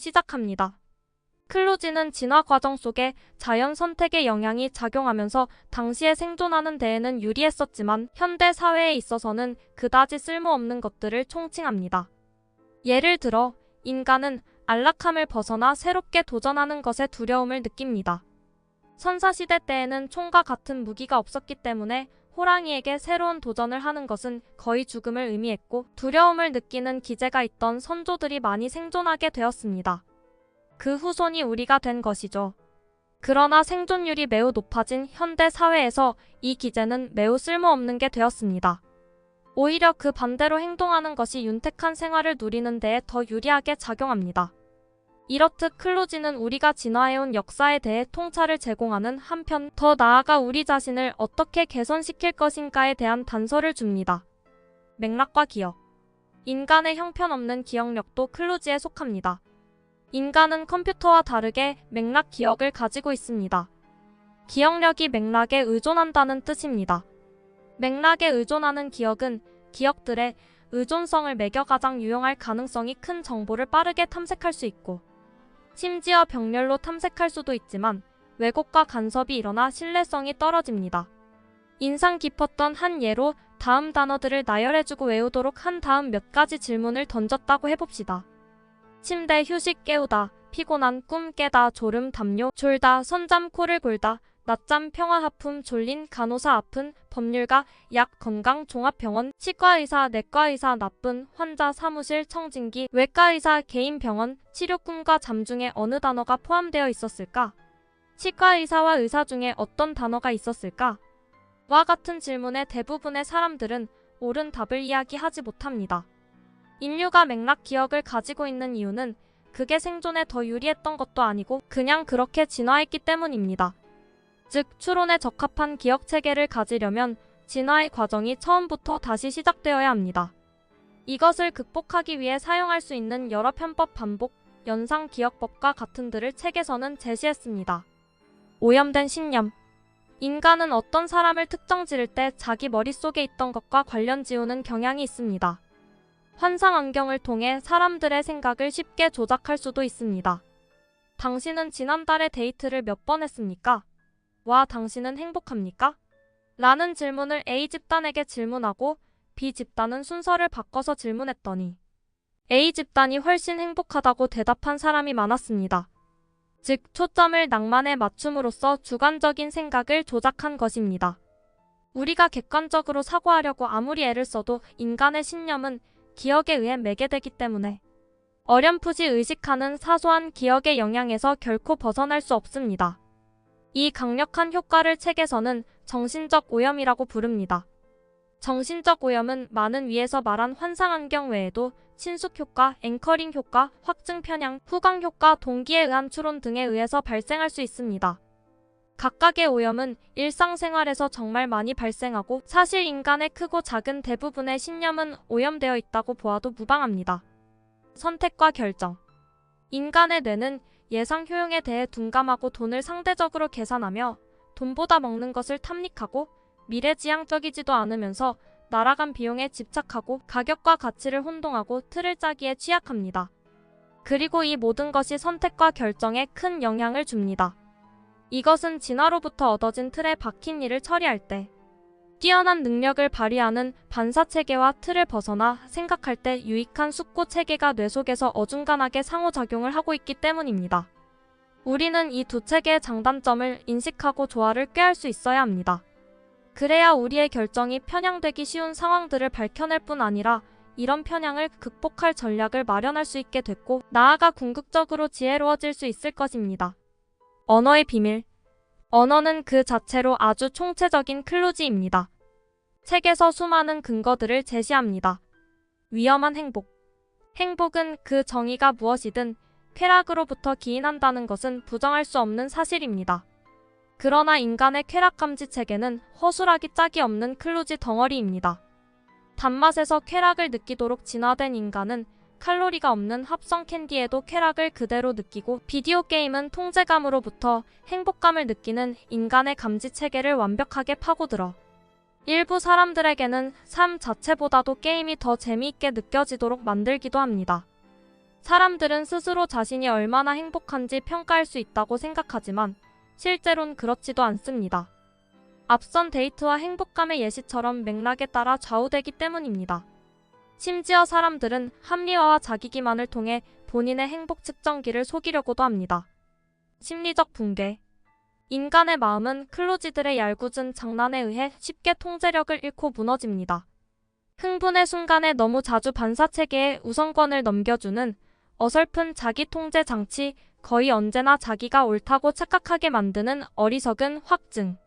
시작합니다. 클루지는 진화 과정 속에 자연 선택의 영향이 작용하면서 당시에 생존하는 데에는 유리했었지만 현대 사회에 있어서는 그다지 쓸모없는 것들을 총칭합니다. 예를 들어 인간은 안락함을 벗어나 새롭게 도전하는 것에 두려움을 느낍니다. 선사시대 때에는 총과 같은 무기가 없었기 때문에 호랑이에게 새로운 도전을 하는 것은 거의 죽음을 의미했고 두려움을 느끼는 기제가 있던 선조들이 많이 생존하게 되었습니다. 그 후손이 우리가 된 것이죠. 그러나 생존율이 매우 높아진 현대 사회에서 이 기제는 매우 쓸모없는 게 되었습니다. 오히려 그 반대로 행동하는 것이 윤택한 생활을 누리는 데에 더 유리하게 작용합니다. 이렇듯 클루지는 우리가 진화해온 역사에 대해 통찰을 제공하는 한편 더 나아가 우리 자신을 어떻게 개선시킬 것인가에 대한 단서를 줍니다. 맥락과 기억. 인간의 형편없는 기억력도 클루지에 속합니다. 인간은 컴퓨터와 다르게 맥락 기억을 가지고 있습니다. 기억력이 맥락에 의존한다는 뜻입니다. 맥락에 의존하는 기억은 기억들의 의존성을 매겨 가장 유용할 가능성이 큰 정보를 빠르게 탐색할 수 있고 심지어 병렬로 탐색할 수도 있지만 왜곡과 간섭이 일어나 신뢰성이 떨어집니다. 인상 깊었던 한 예로 다음 단어들을 나열해주고 외우도록 한 다음 몇 가지 질문을 던졌다고 해봅시다. 침대 휴식 깨우다, 피곤한 꿈 깨다, 졸음 담요 졸다, 선잠 코를 골다, 낮잠 평화 하품 졸린 간호사 아픈 법률가 약 건강 종합병원 치과의사 내과의사 나쁜 환자 사무실 청진기 외과의사 개인 병원 치료 꿈과 잠 중에 어느 단어가 포함되어 있었을까? 치과의사와 의사 중에 어떤 단어가 있었을까? 와 같은 질문에 대부분의 사람들은 옳은 답을 이야기하지 못합니다. 인류가 맥락 기억을 가지고 있는 이유는 그게 생존에 더 유리했던 것도 아니고 그냥 그렇게 진화했기 때문입니다. 즉, 추론에 적합한 기억 체계를 가지려면 진화의 과정이 처음부터 다시 시작되어야 합니다. 이것을 극복하기 위해 사용할 수 있는 여러 편법 반복, 연상 기억법과 같은들을 책에서는 제시했습니다. 오염된 신념. 인간은 어떤 사람을 특정 지를 때 자기 머릿속에 있던 것과 관련 지우는 경향이 있습니다. 환상 안경을 통해 사람들의 생각을 쉽게 조작할 수도 있습니다. 당신은 지난달에 데이트를 몇 번 했습니까? 와, 당신은 행복합니까? 라는 질문을 A 집단에게 질문하고 B 집단은 순서를 바꿔서 질문했더니 A 집단이 훨씬 행복하다고 대답한 사람이 많았습니다. 즉, 초점을 낭만에 맞춤으로써 주관적인 생각을 조작한 것입니다. 우리가 객관적으로 사고하려고 아무리 애를 써도 인간의 신념은 기억에 의해 매개되기 때문에 어렴풋이 의식하는 사소한 기억의 영향에서 결코 벗어날 수 없습니다. 이 강력한 효과를 책에서는 정신적 오염이라고 부릅니다. 정신적 오염은 많은 위에서 말한 환상안경 외에도 친숙효과, 앵커링 효과, 확증 편향, 후광 효과, 동기에 의한 추론 등에 의해서 발생할 수 있습니다. 각각의 오염은 일상생활에서 정말 많이 발생하고 사실 인간의 크고 작은 대부분의 신념은 오염되어 있다고 보아도 무방합니다. 선택과 결정. 인간의 뇌는 예상 효용에 대해 둔감하고 돈을 상대적으로 계산하며 돈보다 먹는 것을 탐닉하고 미래지향적이지도 않으면서 날아간 비용에 집착하고 가격과 가치를 혼동하고 틀을 짜기에 취약합니다. 그리고 이 모든 것이 선택과 결정에 큰 영향을 줍니다. 이것은 진화로부터 얻어진 틀에 박힌 일을 처리할 때 뛰어난 능력을 발휘하는 반사체계와 틀을 벗어나 생각할 때 유익한 숙고체계가 뇌 속에서 어중간하게 상호작용을 하고 있기 때문입니다. 우리는 이 두 체계의 장단점을 인식하고 조화를 꾀할 수 있어야 합니다. 그래야 우리의 결정이 편향되기 쉬운 상황들을 밝혀낼 뿐 아니라 이런 편향을 극복할 전략을 마련할 수 있게 됐고 나아가 궁극적으로 지혜로워질 수 있을 것입니다. 언어의 비밀. 언어는 그 자체로 아주 총체적인 클루지입니다. 책에서 수많은 근거들을 제시합니다. 위험한 행복. 행복은 그 정의가 무엇이든 쾌락으로부터 기인한다는 것은 부정할 수 없는 사실입니다. 그러나 인간의 쾌락 감지 체계는 허술하기 짝이 없는 클루지 덩어리입니다. 단맛에서 쾌락을 느끼도록 진화된 인간은 칼로리가 없는 합성 캔디에도 쾌락을 그대로 느끼고 비디오 게임은 통제감으로부터 행복감을 느끼는 인간의 감지 체계를 완벽하게 파고들어 일부 사람들에게는 삶 자체보다도 게임이 더 재미있게 느껴지도록 만들기도 합니다. 사람들은 스스로 자신이 얼마나 행복한지 평가할 수 있다고 생각하지만 실제로는 그렇지도 않습니다. 앞선 데이트와 행복감의 예시처럼 맥락에 따라 좌우되기 때문입니다. 심지어 사람들은 합리화와 자기 기만을 통해 본인의 행복 측정기를 속이려고도 합니다. 심리적 붕괴. 인간의 마음은 클로지들의 얄궂은 장난에 의해 쉽게 통제력을 잃고 무너집니다. 흥분의 순간에 너무 자주 반사체계에 우선권을 넘겨주는 어설픈 자기 통제 장치, 거의 언제나 자기가 옳다고 착각하게 만드는 어리석은 확증.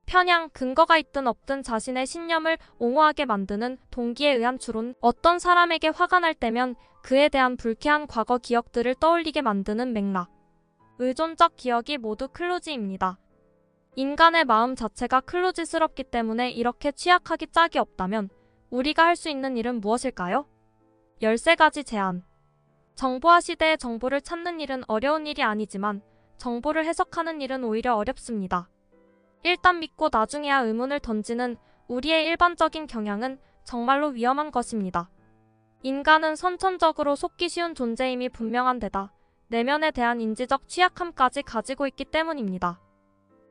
편향, 근거가 있든 없든 자신의 신념을 옹호하게 만드는 동기에 의한 추론. 어떤 사람에게 화가 날 때면 그에 대한 불쾌한 과거 기억들을 떠올리게 만드는 맥락. 의존적 기억이 모두 클로지입니다. 인간의 마음 자체가 클로지스럽기 때문에 이렇게 취약하기 짝이 없다면 우리가 할 수 있는 일은 무엇일까요? 13가지 제안. 정보화 시대의 정보를 찾는 일은 어려운 일이 아니지만 정보를 해석하는 일은 오히려 어렵습니다. 일단 믿고 나중에야 의문을 던지는 우리의 일반적인 경향은 정말로 위험한 것입니다. 인간은 선천적으로 속기 쉬운 존재임이 분명한 데다 내면에 대한 인지적 취약함까지 가지고 있기 때문입니다.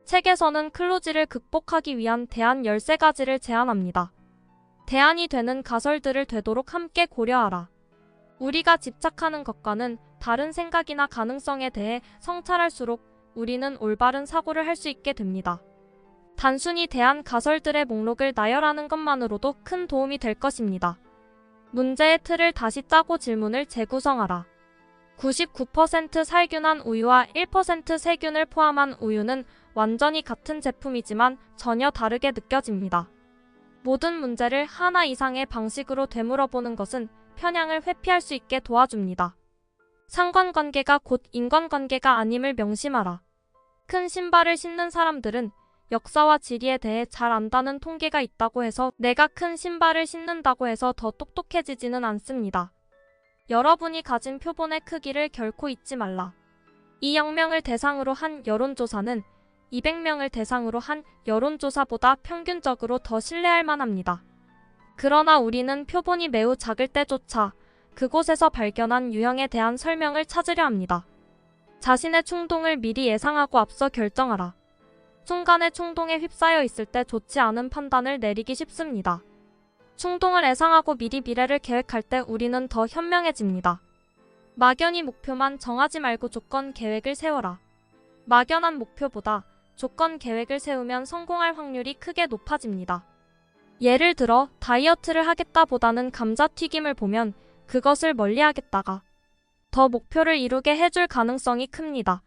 책에서는 클로지를 극복하기 위한 대안 13가지를 제안합니다. 대안이 되는 가설들을 되도록 함께 고려하라. 우리가 집착하는 것과는 다른 생각이나 가능성에 대해 성찰할수록 우리는 올바른 사고를 할 수 있게 됩니다. 단순히 대안 가설들의 목록을 나열하는 것만으로도 큰 도움이 될 것입니다. 문제의 틀을 다시 짜고 질문을 재구성하라. 99% 살균한 우유와 1% 세균을 포함한 우유는 완전히 같은 제품이지만 전혀 다르게 느껴집니다. 모든 문제를 하나 이상의 방식으로 되물어보는 것은 편향을 회피할 수 있게 도와줍니다. 상관관계가 곧 인간관계가 아님을 명심하라. 큰 신발을 신는 사람들은 역사와 지리에 대해 잘 안다는 통계가 있다고 해서 내가 큰 신발을 신는다고 해서 더 똑똑해지지는 않습니다. 여러분이 가진 표본의 크기를 결코 잊지 말라. 이 영명을 대상으로 한 여론조사는 200명을 대상으로 한 여론조사보다 평균적으로 더 신뢰할 만합니다. 그러나 우리는 표본이 매우 작을 때조차 그곳에서 발견한 유형에 대한 설명을 찾으려 합니다. 자신의 충동을 미리 예상하고 앞서 결정하라. 순간의 충동에 휩싸여 있을 때 좋지 않은 판단을 내리기 쉽습니다. 충동을 예상하고 미리 미래를 계획할 때 우리는 더 현명해집니다. 막연히 목표만 정하지 말고 조건 계획을 세워라. 막연한 목표보다 조건 계획을 세우면 성공할 확률이 크게 높아집니다. 예를 들어 다이어트를 하겠다보다는 감자튀김을 보면 그것을 멀리하겠다가 더 목표를 이루게 해줄 가능성이 큽니다.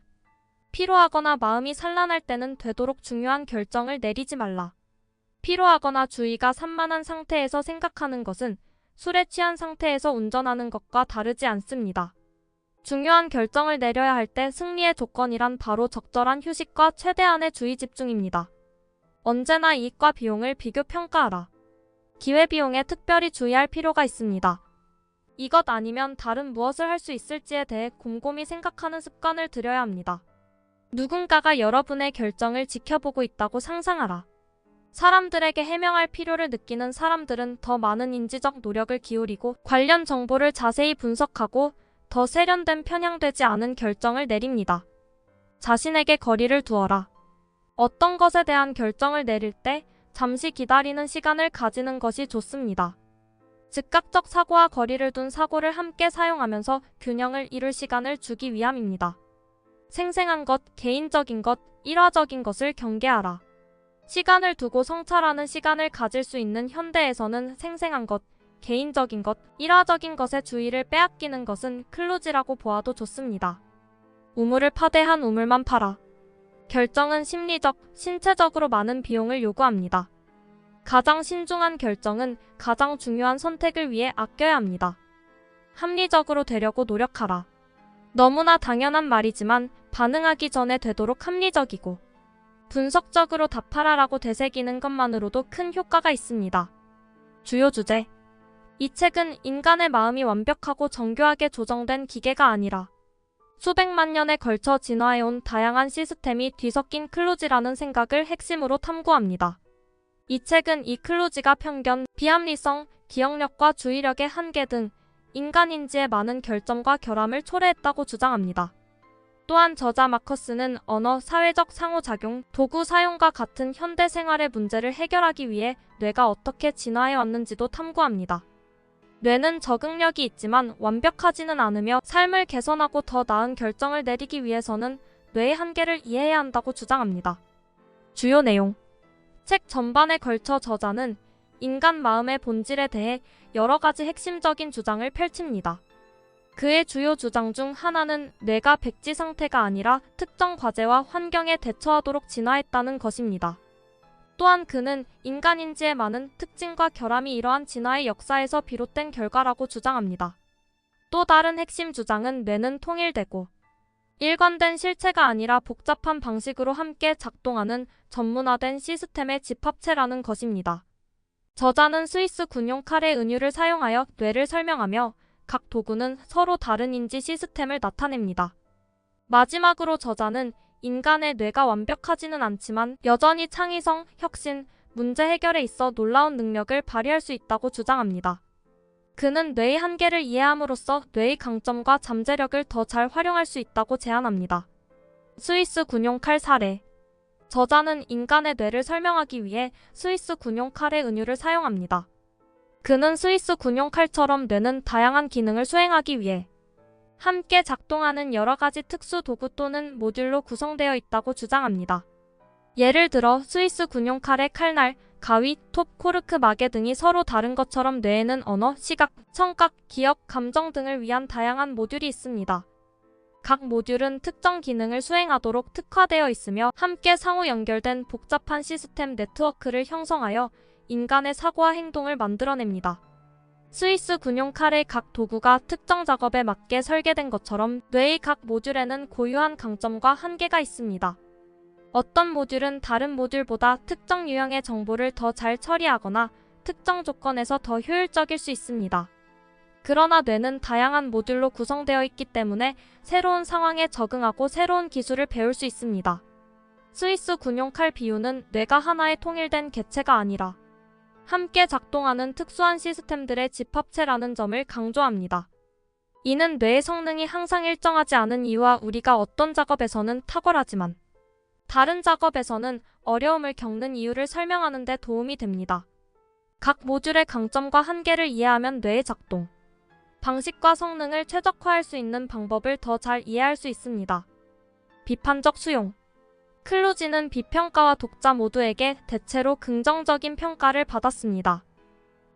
피로하거나 마음이 산란할 때는 되도록 중요한 결정을 내리지 말라. 피로하거나 주의가 산만한 상태에서 생각하는 것은 술에 취한 상태에서 운전하는 것과 다르지 않습니다. 중요한 결정을 내려야 할 때 승리의 조건이란 바로 적절한 휴식과 최대한의 주의 집중입니다. 언제나 이익과 비용을 비교 평가하라. 기회비용에 특별히 주의할 필요가 있습니다. 이것 아니면 다른 무엇을 할 수 있을지에 대해 곰곰이 생각하는 습관을 들여야 합니다. 누군가가 여러분의 결정을 지켜보고 있다고 상상하라. 사람들에게 해명할 필요를 느끼는 사람들은 더 많은 인지적 노력을 기울이고 관련 정보를 자세히 분석하고 더 세련된 편향되지 않은 결정을 내립니다. 자신에게 거리를 두어라. 어떤 것에 대한 결정을 내릴 때 잠시 기다리는 시간을 가지는 것이 좋습니다. 즉각적 사고와 거리를 둔 사고를 함께 사용하면서 균형을 이룰 시간을 주기 위함입니다. 생생한 것, 개인적인 것, 일화적인 것을 경계하라. 시간을 두고 성찰하는 시간을 가질 수 있는 현대에서는 생생한 것, 개인적인 것, 일화적인 것에 주의를 빼앗기는 것은 클로지라고 보아도 좋습니다. 우물을 파되 한 우물만 파라. 결정은 심리적, 신체적으로 많은 비용을 요구합니다. 가장 신중한 결정은 가장 중요한 선택을 위해 아껴야 합니다. 합리적으로 되려고 노력하라. 너무나 당연한 말이지만 반응하기 전에 되도록 합리적이고 분석적으로 답하라라고 되새기는 것만으로도 큰 효과가 있습니다. 주요 주제. 이 책은 인간의 마음이 완벽하고 정교하게 조정된 기계가 아니라 수백만 년에 걸쳐 진화해온 다양한 시스템이 뒤섞인 클로지라는 생각을 핵심으로 탐구합니다. 이 책은 이 클로지가 편견, 비합리성, 기억력과 주의력의 한계 등 인간 인지의 많은 결점과 결함을 초래했다고 주장합니다. 또한 저자 마커스는 언어, 사회적 상호작용, 도구 사용과 같은 현대 생활의 문제를 해결하기 위해 뇌가 어떻게 진화해 왔는지도 탐구합니다. 뇌는 적응력이 있지만 완벽하지는 않으며 삶을 개선하고 더 나은 결정을 내리기 위해서는 뇌의 한계를 이해해야 한다고 주장합니다. 주요 내용. 책 전반에 걸쳐 저자는 인간 마음의 본질에 대해 여러 가지 핵심적인 주장을 펼칩니다. 그의 주요 주장 중 하나는 뇌가 백지 상태가 아니라 특정 과제와 환경에 대처하도록 진화했다는 것입니다. 또한 그는 인간 인지의 많은 특징과 결함이 이러한 진화의 역사에서 비롯된 결과라고 주장합니다. 또 다른 핵심 주장은 뇌는 통일되고 일관된 실체가 아니라 복잡한 방식으로 함께 작동하는 전문화된 시스템의 집합체라는 것입니다. 저자는 스위스 군용 칼의 은유를 사용하여 뇌를 설명하며 각 도구는 서로 다른 인지 시스템을 나타냅니다. 마지막으로 저자는 인간의 뇌가 완벽하지는 않지만 여전히 창의성, 혁신, 문제 해결에 있어 놀라운 능력을 발휘할 수 있다고 주장합니다. 그는 뇌의 한계를 이해함으로써 뇌의 강점과 잠재력을 더 잘 활용할 수 있다고 제안합니다. 스위스 군용 칼 사례. 저자는 인간의 뇌를 설명하기 위해 스위스 군용 칼의 은유를 사용합니다. 그는 스위스 군용 칼처럼 뇌는 다양한 기능을 수행하기 위해 함께 작동하는 여러 가지 특수 도구 또는 모듈로 구성되어 있다고 주장합니다. 예를 들어 스위스 군용 칼의 칼날, 가위, 톱, 코르크, 마개 등이 서로 다른 것처럼 뇌에는 언어, 시각, 청각, 기억, 감정 등을 위한 다양한 모듈이 있습니다. 각 모듈은 특정 기능을 수행하도록 특화되어 있으며 함께 상호 연결된 복잡한 시스템 네트워크를 형성하여 인간의 사고와 행동을 만들어냅니다. 스위스 군용 칼의 각 도구가 특정 작업에 맞게 설계된 것처럼 뇌의 각 모듈에는 고유한 강점과 한계가 있습니다. 어떤 모듈은 다른 모듈보다 특정 유형의 정보를 더 잘 처리하거나 특정 조건에서 더 효율적일 수 있습니다. 그러나 뇌는 다양한 모듈로 구성되어 있기 때문에 새로운 상황에 적응하고 새로운 기술을 배울 수 있습니다. 스위스 군용 칼 비유는 뇌가 하나의 통일된 개체가 아니라 함께 작동하는 특수한 시스템들의 집합체라는 점을 강조합니다. 이는 뇌의 성능이 항상 일정하지 않은 이유와 우리가 어떤 작업에서는 탁월하지만 다른 작업에서는 어려움을 겪는 이유를 설명하는 데 도움이 됩니다. 각 모듈의 강점과 한계를 이해하면 뇌의 작동 방식과 성능을 최적화할 수 있는 방법을 더 잘 이해할 수 있습니다. 비판적 수용. 클루지는 비평가와 독자 모두에게 대체로 긍정적인 평가를 받았습니다.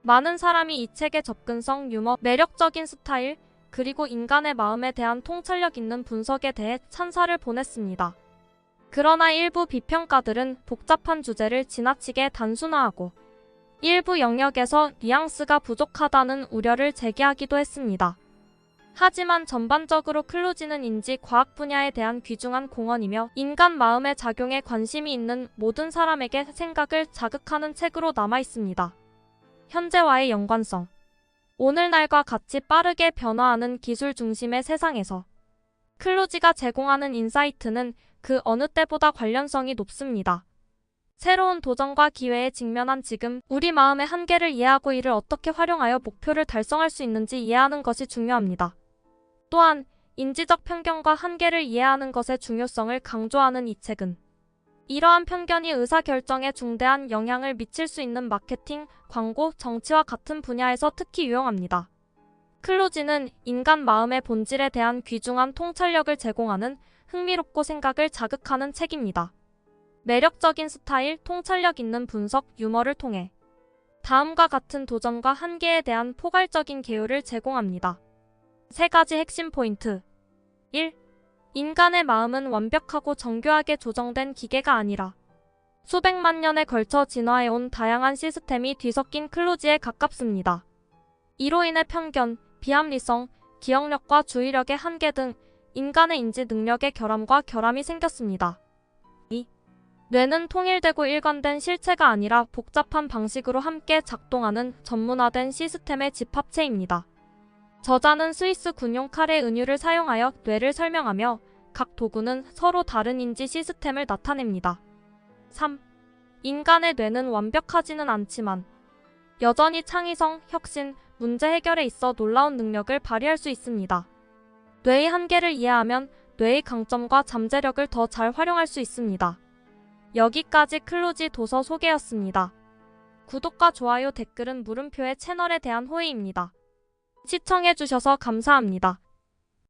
많은 사람이 이 책의 접근성, 유머, 매력적인 스타일, 그리고 인간의 마음에 대한 통찰력 있는 분석에 대해 찬사를 보냈습니다. 그러나 일부 비평가들은 복잡한 주제를 지나치게 단순화하고 일부 영역에서 뉘앙스가 부족하다는 우려를 제기하기도 했습니다. 하지만 전반적으로 클루지는 인지 과학 분야에 대한 귀중한 공헌이며 인간 마음의 작용에 관심이 있는 모든 사람에게 생각을 자극하는 책으로 남아 있습니다. 현재와의 연관성. 오늘날과 같이 빠르게 변화하는 기술 중심의 세상에서 클루지가 제공하는 인사이트는 그 어느 때보다 관련성이 높습니다. 새로운 도전과 기회에 직면한 지금, 우리 마음의 한계를 이해하고 이를 어떻게 활용하여 목표를 달성할 수 있는지 이해하는 것이 중요합니다. 또한 인지적 편견과 한계를 이해하는 것의 중요성을 강조하는 이 책은 이러한 편견이 의사결정에 중대한 영향을 미칠 수 있는 마케팅, 광고, 정치와 같은 분야에서 특히 유용합니다. 클루지는 인간 마음의 본질에 대한 귀중한 통찰력을 제공하는 흥미롭고 생각을 자극하는 책입니다. 매력적인 스타일, 통찰력 있는 분석, 유머를 통해 다음과 같은 도전과 한계에 대한 포괄적인 개요를 제공합니다. 3가지 핵심 포인트. 1. 인간의 마음은 완벽하고 정교하게 조정된 기계가 아니라 수백만 년에 걸쳐 진화해온 다양한 시스템이 뒤섞인 클루지에 가깝습니다. 이로 인해 편견, 비합리성, 기억력과 주의력의 한계 등 인간의 인지 능력의 결함이 생겼습니다. 2. 뇌는 통일되고 일관된 실체가 아니라 복잡한 방식으로 함께 작동하는 전문화된 시스템의 집합체입니다. 저자는 스위스 군용 칼의 은유를 사용하여 뇌를 설명하며 각 도구는 서로 다른 인지 시스템을 나타냅니다. 3. 인간의 뇌는 완벽하지는 않지만 여전히 창의성, 혁신, 문제 해결에 있어 놀라운 능력을 발휘할 수 있습니다. 뇌의 한계를 이해하면 뇌의 강점과 잠재력을 더 잘 활용할 수 있습니다. 여기까지 클로지 도서 소개였습니다. 구독과 좋아요, 댓글은 물음표의 채널에 대한 호의입니다. 시청해주셔서 감사합니다.